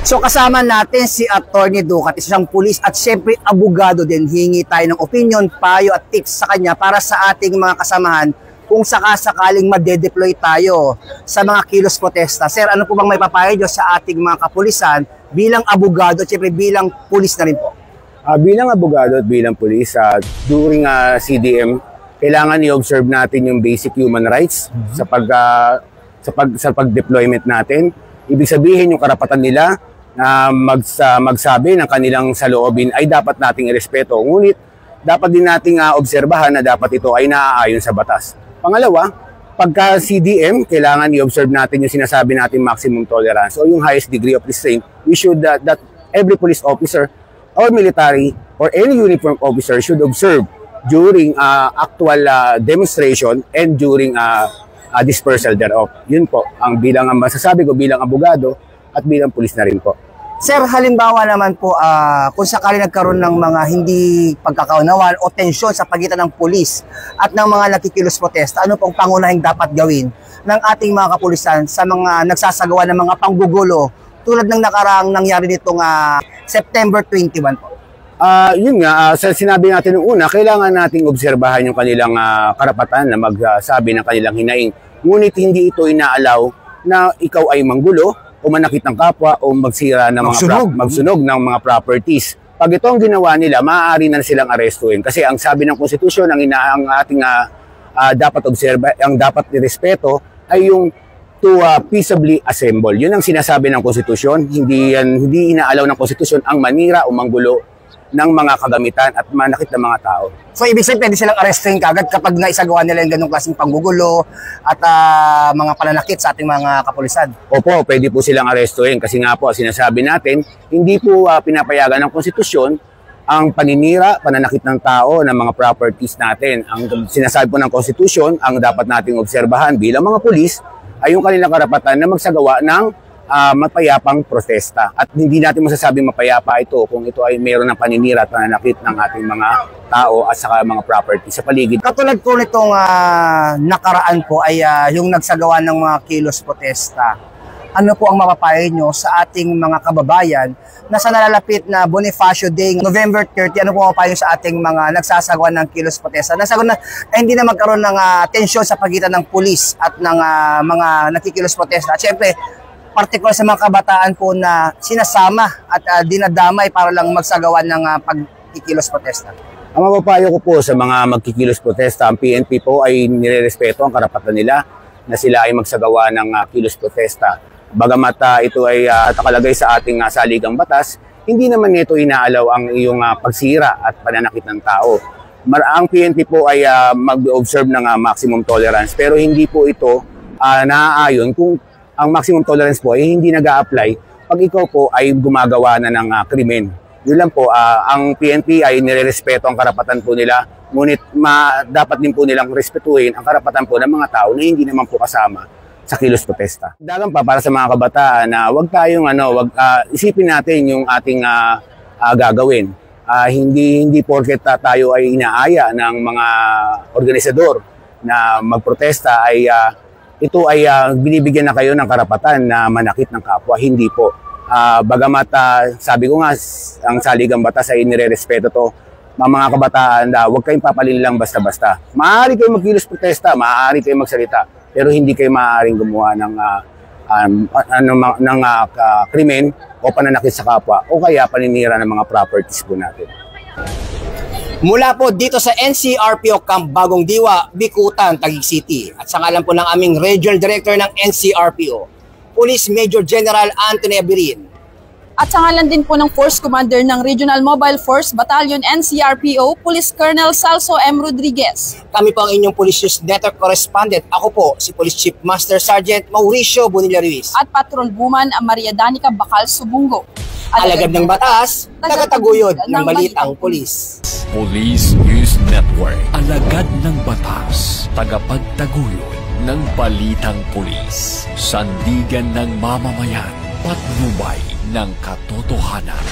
So kasama natin si Attorney Ducat, isang pulis at syempre abogado din. Hingi tayo ng opinion, payo at tips sa kanya para sa ating mga kasamahan kung sakasakaling madedeploy tayo sa mga kilos protesta. Sir, ano po bang may papayo nyo sa ating mga kapulisan bilang abogado at syempre bilang pulis na rin po? Bilang abogado at bilang pulis, during CDM, kailangan i-observe natin yung basic human rights sa pag-deployment natin. Ibig sabihin yung karapatan nila na magsabi ng kanilang saloobin ay dapat nating irespeto. Ngunit dapat din nating obserbahan na dapat ito ay naaayon sa batas. Pangalawa, pagka CDM, kailangan i-observe natin yung sinasabi natin maximum tolerance o yung highest degree of restraint. We should that every police officer or military or any uniformed officer should observe during actual demonstration and during dispersal thereof. Yun po ang masasabi ko bilang abogado at bilang pulis na rin po. Sir, halimbawa naman po, kung sakali nagkaroon ng mga hindi pagkakaunawan o tensyon sa pagitan ng pulis at ng mga nakikilos protesta, ano pong pangunahing dapat gawin ng ating mga kapulisan sa mga nagsasagawa ng mga panggugulo tulad ng nakaraang nangyari nitong September 21 po? Yun nga, sinabi natin nung una, kailangan nating obserbahan yung kanilang karapatan na magsabi ng kanilang hinaing. Ngunit hindi ito inaalaw na ikaw ay manggulo o manakit ng kapwa o magsira ng magsunog ng mga properties. Pag ito ang ginawa nila, maaari na silang arestuhin. Kasi ang sabi ng konstitusyon, ang ating dapat obserba, ang dapat irespeto ay yung to peaceably assemble. Yun ang sinasabi ng konstitusyon. Hindi inaalaw ng konstitusyon ang manira o manggulo ng mga kagamitan at manakit ng mga tao. So ibig sabihin, pwede silang arrestin kagad kapag naisagawa nila yung ganung klaseng panggugulo at mga pananakit sa ating mga kapulisan? Opo, pwede po silang arrestuhin kasi nga po sinasabi natin, hindi po pinapayagan ng konstitusyon ang paninira, pananakit ng tao ng mga properties natin. Ang sinasabi po ng konstitusyon, ang dapat nating obserbahan bilang mga pulis ay yung kanilang karapatan na magsagawa ng mapayapang protesta. At hindi natin masasabing mapayapa ito kung ito ay mayroon ng paninira at pananakit ng ating mga tao at saka mga property sa paligid. Katulad po nitong nakaraan po ay yung nagsagawa ng mga kilos protesta. Ano po ang mapapayo nyo sa ating mga kababayan na sa nalalapit na Bonifacio Day, November 30, ano po mapapayo sa ating mga nagsasagawa ng kilos protesta? Nasagot na hindi na magkaroon ng tensyon sa pagitan ng pulis at ng mga nakikilos protesta. At syempre, partikular sa mga kabataan po na sinasama at dinadamay para lang magsagawa ng pagkikilos protesta. Ang mapapayo ko po sa mga magkikilos protesta, ang PNP po ay nirerespeto ang karapatan nila na sila ay magsagawa ng kilos protesta. Bagamat ito ay nakalagay sa ating saligang batas, hindi naman nito inaalaw ang iyong pagsira at pananakit ng tao. Ang PNP po ay mag-observe ng maximum tolerance pero hindi po ito naaayon kung ang maximum tolerance po ay hindi nag-a-apply pag ikaw po ay gumagawa na ng krimen. Yun lang po, ang PNP ay nirerespeto ang karapatan po nila, ngunit dapat din po nilang respetuhin ang karapatan po ng mga tao na hindi naman po kasama sa kilos protesta. Dagan pa para sa mga kabataan na wag tayong isipin natin yung ating gagawin. Hindi porket tayo ay inaaya ng mga organisador na magprotesta ay ito ay binibigyan na kayo ng karapatan na manakit ng kapwa. Hindi po. Bagamat sabi ko nga, ang saligang batas ay nirerespeto to. Mga kabataan, huwag kayong papalil lang basta-basta. Maaari kayong magkilos protesta, maaari kayong magsalita, pero hindi kayo maaaring gumawa ng krimen o pananakit sa kapwa o kaya paninira ng mga properties po natin. Mula po dito sa NCRPO Camp Bagong Diwa, Bicutan, Taguig City. At sa ngalan po ng aming Regional Director ng NCRPO, Police Major General Anthony Abirin. At sa ngalan din po ng Force Commander ng Regional Mobile Force Battalion NCRPO, Police Colonel Salso M. Rodriguez. Kami po ang inyong Police News Network Correspondent. Ako po si Police Chief Master Sergeant Mauricio Bonilla Ruiz. At Patrol Woman Maria Danica Bacal Subungo. Alagad ng batas, tagataguyod ng balitang pulis. Police News Network. Alagad ng batas, tagapagtaguyod ng balitang pulis. Sandigan ng mamamayan, patnubay ng katotohanan.